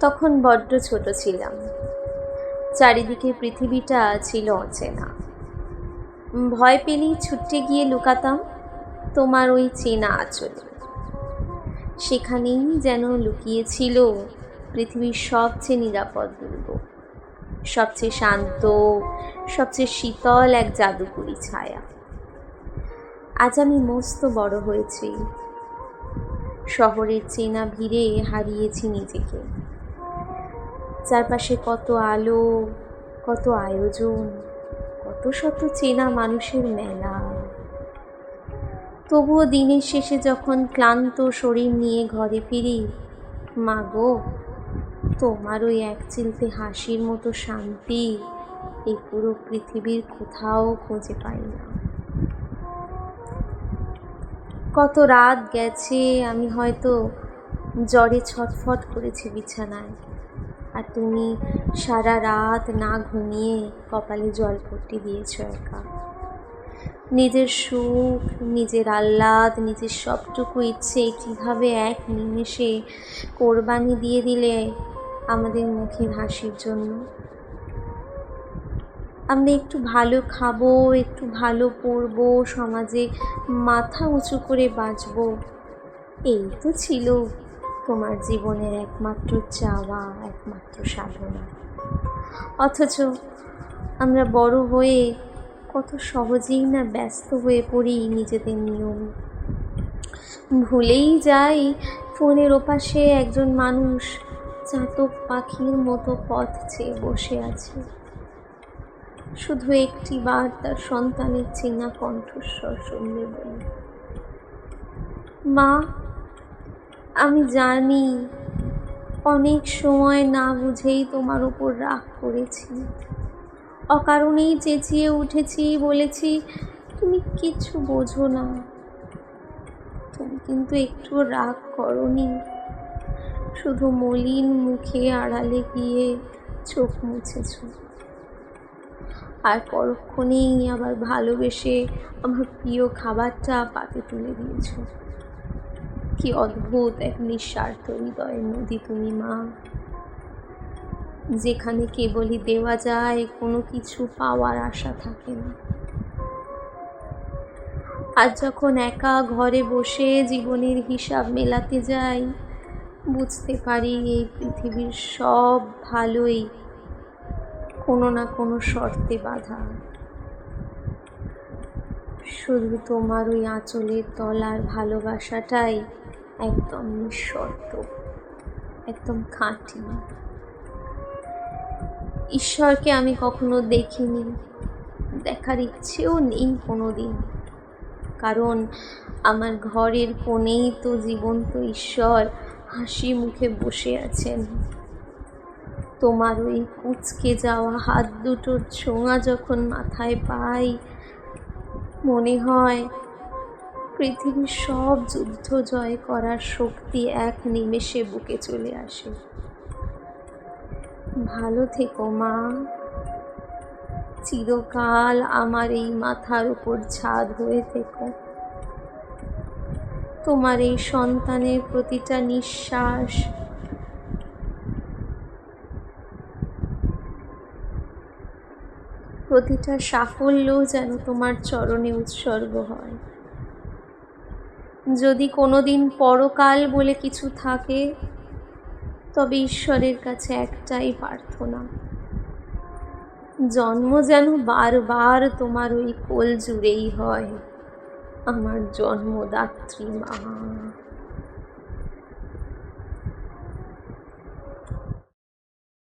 তখন বড্ড ছোট ছিলাম। চারিদিকে পৃথিবীটা ছিল অচেনা। ভয় পেলেই ছুটে গিয়ে লুকাতাম তোমার ওই চেনা আঁচলে। সেখানেই যেন লুকিয়েছিল পৃথিবীর সবচেয়ে নিরাপদ দুর্গ, সবচেয়ে শান্ত, সবচেয়ে শীতল এক জাদুকরী ছায়া। আজ আমি মস্ত বড় হয়েছি, শহরের চেনা ভিড়ে হারিয়েছি নিজেকে। চারপাশে কত আলো, কত আয়োজন, কত শত চেনা মানুষের মেলা। তবুও দিনের শেষে যখন ক্লান্ত শরীর নিয়ে ঘরে ফিরি, মা গো, তোমার ওই এক চিলতে হাসির মতো শান্তি এই পুরো পৃথিবীর কোথাও খুঁজে পাই না। কত রাত গেছে আমি হয়তো জ্বরে ছটফট করেছি বিছানায়, আর তুমি সারা রাত না ঘুমিয়ে কপালে জলপট্টি দিয়েছ একা। নিজের সুখ, নিজের আহ্লাদ, নিজের সবটুকু ইচ্ছে কীভাবে এক নিমেষে কোরবানি দিয়ে দিলে আমাদের মুখের হাসির জন্য। আমরা একটু ভালো খাবো, একটু ভালো পড়বো, সমাজে মাথা উঁচু করে বাঁচবো, এই তো ছিল তোমার জীবনের একমাত্র চাওয়া, একমাত্র সাধনা। অথচ আমরা বড় হয়ে কত সহজেই না ব্যস্ত হয়ে পড়ি নিজেদের নিয়ম। ভুলেই যাই ফোনের ওপাশে একজন মানুষ চাতক পাখির মতো পথ চেয়ে বসে আছে, শুধু একটি বার তার সন্তানের চেনা কণ্ঠস্বর শুনবে বলে। মা, আমি জানি অনেক সময় না বুঝেই তোমার উপর রাগ করেছি, অকারণেই চেঁচিয়ে উঠেছি, বলেছি তুমি কিছু বোঝো না। তুমি কিন্তু একটু রাগ করনি, শুধু মলিন মুখে আড়ালে গিয়ে চোখ মুছেছ, আর পরক্ষণেই আবার ভালোবেসে আমার প্রিয় খাবারটা পাতে তুলে দিয়েছ। কি অদ্ভুত এক নিঃস্বার্থ হৃদয়ের নদী তুমি মা, যেখানে কেবলই দেওয়া যায়, কোনো কিছু পাওয়ার আশা থাকে না। আর যখন একা ঘরে বসে জীবনের হিসাব মেলাতে যাই, বুঝতে পারি এই পৃথিবীর সব ভালোই কোনো না কোনো শর্তে বাঁধা। শুধু তোমার ওই আঁচলের তলার ভালোবাসাটাই একদম নিঃশর্ত, একদম খাঁটি। ঈশ্বরকে আমি কখনো দেখিনি, দেখার ইচ্ছেও নেই কোনো দিন, কারণ আমার ঘরের কোণেই তো জীবন্ত ঈশ্বর হাসি মুখে বসে আছেন। তোমার ওই কুঁচকে যাওয়া হাত দুটোর ছোঁয়া যখন মাথায় পাই, মনে হয় পৃথিবীর সব যুদ্ধ জয় করার শক্তি এক নিমেষে বুকে চলে আসে। ভালো থেকো মা, চিরকাল আমার এই মাথার উপর ছাদ হয়ে থেকো। তোমার এই সন্তানের প্রতিটা নিঃশ্বাস, প্রতিটা সাফল্য যেন তোমার চরণে উৎসর্গ হয়। যদি কোনোদিন পরকাল বলে কিছু থাকে, তবে ঈশ্বরের কাছে একটাই প্রার্থনা, জন্ম যেন বারবার তোমার ওই কোল জুড়েই হয়, আমার জন্মদাত্রী মা।